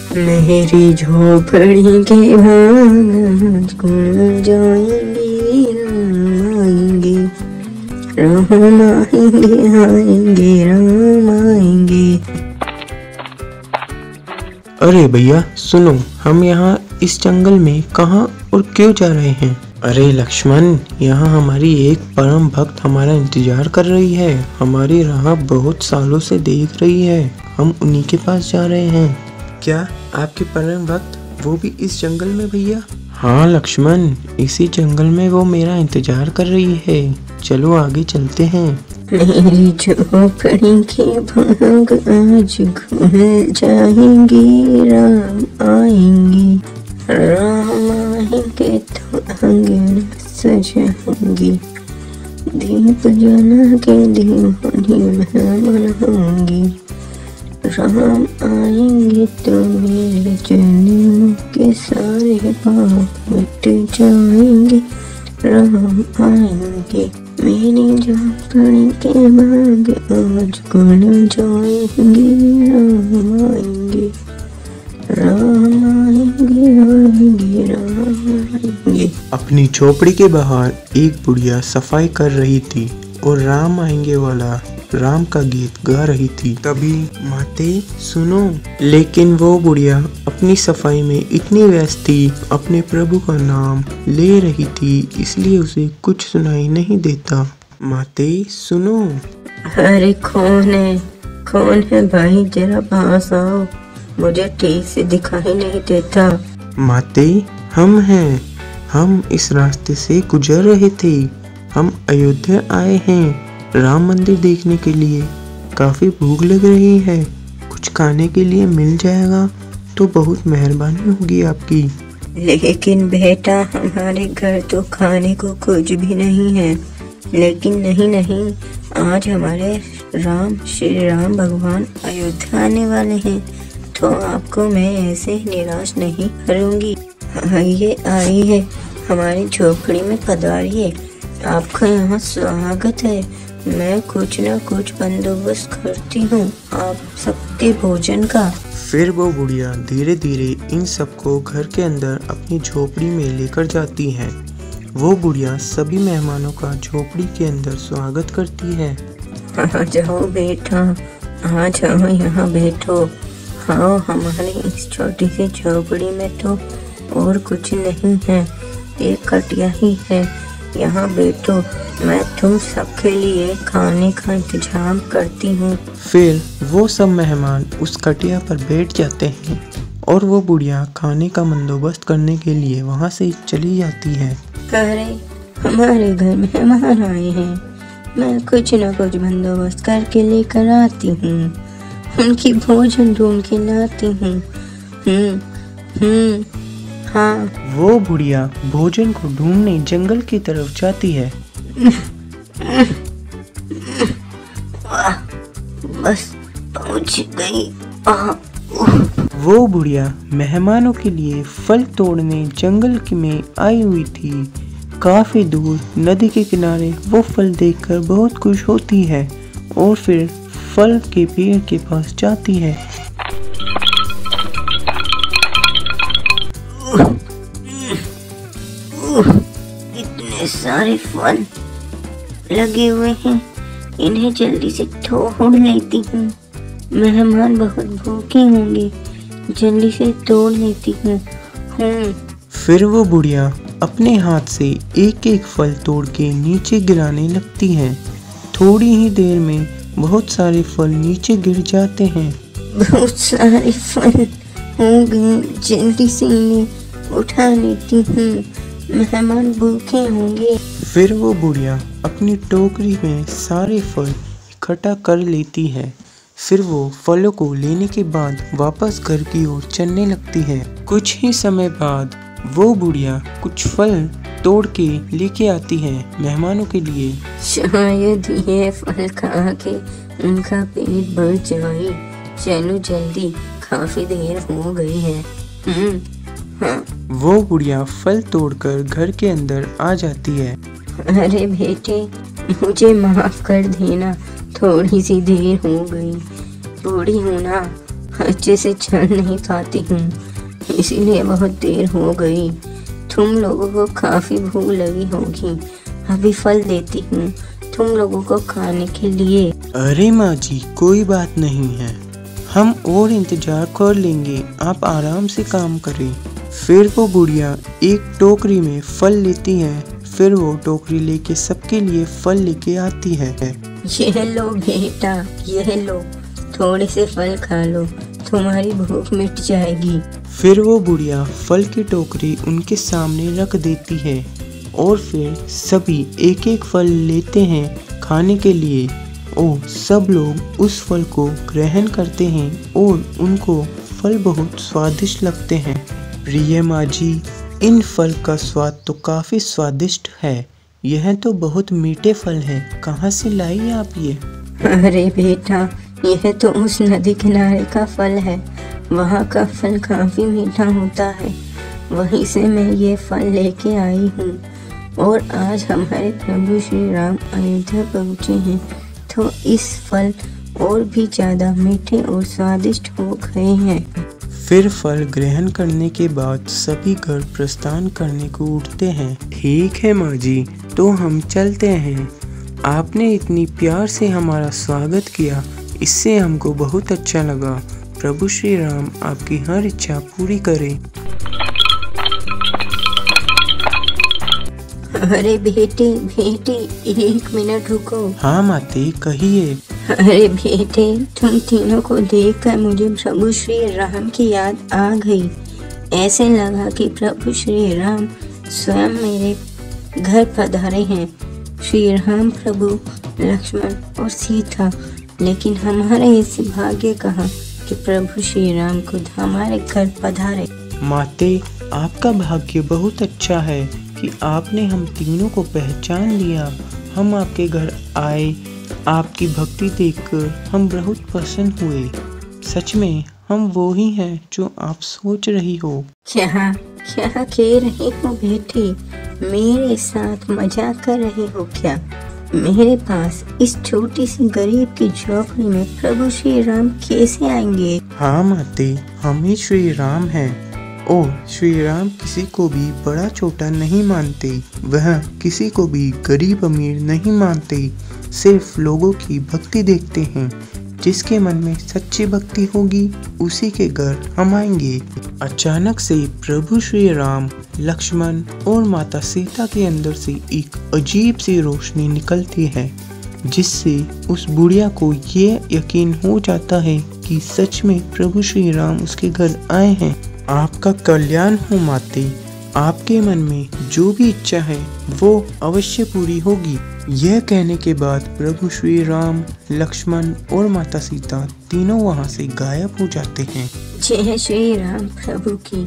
मेरी झोपड़ी के भाग खुल जाएंगे, राम आएंगे, राम आएंगे, आएंगे राम आएंगे। अरे भैया सुनो, हम यहाँ इस जंगल में कहाँ और क्यों जा रहे हैं? अरे लक्ष्मण, यहाँ हमारी एक परम भक्त हमारा इंतजार कर रही है। हमारी राह बहुत सालों से देख रही है। हम उन्हीं के पास जा रहे हैं। क्या आपके परम भक्त वो भी इस जंगल में भैया? हाँ लक्ष्मण, इसी जंगल में वो मेरा इंतजार कर रही है। चलो आगे चलते हैं। मेरी झोपड़ी के भाग आज खुल जाएंगे, राम आएंगे, राम आएंगे तो आंगन सजाएंगे, दीप जला के दीवानी मेहमान होंगे, राम आएंगे तो मेरे जन्म के सारे पाप मिट जाएंगे, राम आएंगे, मेरी झोपड़ी के भाग आज खुल जाएंगे, राम आएंगे, राम आएंगे, आएंगे राम आएंगे। अपनी झोपड़ी के बाहर एक बुढ़िया सफाई कर रही थी और राम आएंगे वाला राम का गीत गा रही थी। तभी माते सुनो, लेकिन वो बुढ़िया अपनी सफाई में इतनी व्यस्त थी, अपने प्रभु का नाम ले रही थी, इसलिए उसे कुछ सुनाई नहीं देता। माते सुनो। अरे कौन है भाई, जरा पास आओ, मुझे ठीक से दिखाई नहीं देता। माते हम हैं, हम इस रास्ते से गुजर रहे थे। हम अयोध्या आए हैं राम मंदिर देखने के लिए। काफी भूख लग रही है, कुछ खाने के लिए मिल जाएगा तो बहुत मेहरबानी होगी आपकी। लेकिन बेटा, हमारे घर तो खाने को कुछ भी नहीं है। लेकिन नहीं, आज हमारे श्री राम भगवान अयोध्या आने वाले हैं, तो आपको मैं ऐसे निराश नहीं करूंगी। आइए हमारी झोपड़ी में पधारिए, आपका यहाँ स्वागत है। मैं कुछ न कुछ बंदोबस्त करती हूँ आप सबके भोजन का। फिर वो बुढ़िया धीरे धीरे इन सबको घर के अंदर अपनी झोपड़ी में लेकर जाती है। वो बुढ़िया सभी मेहमानों का झोपड़ी के अंदर स्वागत करती है। आ जाओ बेटा, आ जाओ, यहाँ बैठो। हाँ, हमारी इस छोटी सी झोपड़ी में तो और कुछ नहीं है, एक खटिया ही है। यहाँ बैठो, मैं तुम सबके लिए खाने का इंतजाम करती हूँ। फिर वो सब मेहमान उस खटिया पर बैठ जाते हैं और वो बुढ़िया खाने का बंदोबस्त करने के लिए वहाँ से चली जाती है। अरे हमारे घर मेहमान आए हैं, मैं कुछ न कुछ बंदोबस्त करके लेकर आती हूँ, उनकी भोजन ढूंढ के लाती हूँ। हाँ। वो बुढ़िया भोजन को ढूंढने जंगल की तरफ जाती है। बस पहुंच गई। वो बुढ़िया मेहमानों के लिए फल तोड़ने जंगल में आई हुई थी। काफी दूर नदी के किनारे वो फल देखकर बहुत खुश होती है और फिर फल के पेड़ के पास जाती है। इतने सारे फल लगे हुए हैं, इन्हें जल्दी से तोड़ लेती हूँ। मेहमान बहुत भूखे होंगे, जल्दी से तोड़ लेती हूँ। फिर वो बुढ़िया अपने हाथ से एक एक फल तोड़ के नीचे गिराने लगती है। थोड़ी ही देर में बहुत सारे फल नीचे गिर जाते हैं। बहुत सारे फल हो गए, जल्दी से इन्हें उठा लेती हूँ, मेहमान भूखे होंगे। फिर वो बुढ़िया अपनी टोकरी में सारे फल इकट्ठा कर लेती है। फिर वो फलों को लेने के बाद वापस घर की ओर चलने लगती है। कुछ ही समय बाद वो बुढ़िया कुछ फल तोड़ के लेके आती है मेहमानों के लिए। शायद ये फल खा के उनका पेट भर जाए। चलो जल्दी, काफी देर हो गई है। हाँ। वो बुढ़िया फल तोड़कर घर के अंदर आ जाती है। अरे बेटे, मुझे माफ कर देना, थोड़ी सी देर हो गई, बूढ़ी हूँ ना। अच्छे से चल नहीं पाती हूँ, इसीलिए बहुत देर हो गई। तुम लोगों को काफ़ी भूख लगी होगी, अभी फल देती हूँ तुम लोगों को खाने के लिए। अरे माँ जी, कोई बात नहीं है, हम और इंतजार कर लेंगे, आप आराम से काम करें। फिर वो बुढ़िया एक टोकरी में फल लेती है। फिर वो टोकरी लेके सबके लिए फल लेके आती है। यह लो बेटा, यह लो, थोड़े से फल खा लो, तुम्हारी भूख मिट जाएगी। फिर वो बुढ़िया फल की टोकरी उनके सामने रख देती है और फिर सभी एक एक फल लेते हैं खाने के लिए और सब लोग उस फल को ग्रहण करते हैं और उनको फल बहुत स्वादिष्ट लगते हैं। प्रिय माँ जी, इन फल का स्वाद तो काफ़ी स्वादिष्ट है, यह तो बहुत मीठे फल हैं, कहाँ से लाई आप ये? अरे बेटा, यह तो उस नदी किनारे का फल है, वहाँ का फल काफ़ी मीठा होता है, वहीं से मैं ये फल लेके आई हूँ। और आज हमारे प्रभु श्री राम अयोध्या पहुँचे हैं तो इस फल और भी ज़्यादा मीठे और स्वादिष्ट हो गए हैं। फिर फल ग्रहण करने के बाद सभी घर प्रस्थान करने को उठते हैं। ठीक है माँ जी, तो हम चलते हैं। आपने इतनी प्यार से हमारा स्वागत किया, इससे हमको बहुत अच्छा लगा। प्रभु श्री राम आपकी हर इच्छा पूरी करें। अरे बेटे, एक मिनट रुको। हाँ माते, कहिए। अरे बेटे, तुम तीनों को देखकर मुझे प्रभु श्री राम की याद आ गई। ऐसे लगा कि प्रभु श्री राम स्वयं मेरे घर पधारे हैं। श्री राम, प्रभु, लक्ष्मण और सीता, लेकिन हमारा इस भाग्य कहाँ कि प्रभु श्री राम खुद हमारे घर पधारे। माते, आपका भाग्य बहुत अच्छा है कि आपने हम तीनों को पहचान लिया। हम आपके घर आए, आपकी भक्ति देखकर हम बहुत प्रसन्न हुए। सच में हम वो ही हैं जो आप सोच रही हो। क्या कह रही हो बेटी? मेरे साथ मजाक कर रहे हो क्या? मेरे पास इस छोटी सी गरीब की झोपड़ी में प्रभु श्री राम कैसे आएंगे? हाँ माते, हम ही श्री राम हैं और श्री राम किसी को भी बड़ा छोटा नहीं मानते। वह किसी को भी गरीब अमीर नहीं मानते, सिर्फ लोगों की भक्ति देखते हैं। जिसके मन में सच्ची भक्ति होगी उसी के घर हम आएंगे। अचानक से प्रभु श्री राम, लक्ष्मण और माता सीता के अंदर से एक अजीब सी रोशनी निकलती है, जिससे उस बुढ़िया को ये यकीन हो जाता है कि सच में प्रभु श्री राम उसके घर आए हैं। आपका कल्याण हो माते, आपके मन में जो भी इच्छा है वो अवश्य पूरी होगी। यह कहने के बाद प्रभु श्री राम, लक्ष्मण और माता सीता तीनों वहां से गायब हो जाते हैं। जय श्री राम प्रभु की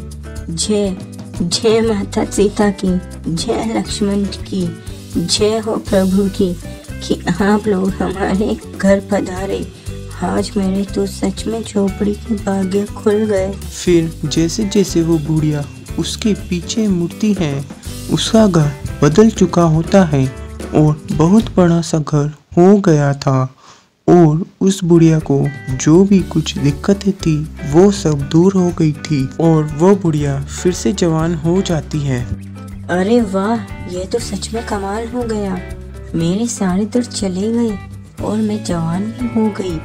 जय, जय माता सीता की, जय लक्ष्मण की, जय हो प्रभु की कि आप लोग हमारे घर पधारे। आज मेरे तो सच में झोपड़ी के भाग्य खुल गए। फिर जैसे जैसे वो बुढ़िया उसके पीछे मुड़ती है, उसका घर बदल चुका होता है और बहुत बड़ा सा घर हो गया था और उस बुढ़िया को जो भी कुछ दिक्कतें थी वो सब दूर हो गई थी और वो बुढ़िया फिर से जवान हो जाती है। अरे वाह, ये तो सच में कमाल हो गया। मेरे सारे दर्द चले गए और मैं जवान भी हो गई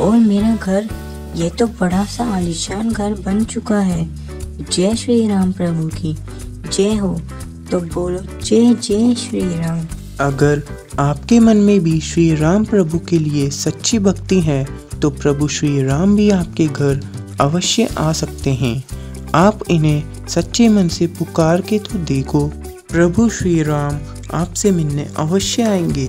और मेरा घर, ये तो बड़ा सा आलीशान घर बन चुका है। जय श्री राम प्रभु की जय हो। तो बोलो जय जय श्री राम। अगर आपके मन में भी श्री राम प्रभु के लिए सच्ची भक्ति है तो प्रभु श्री राम भी आपके घर अवश्य आ सकते हैं। आप इन्हें सच्चे मन से पुकार के तो देखो, प्रभु श्री राम आपसे मिलने अवश्य आएंगे।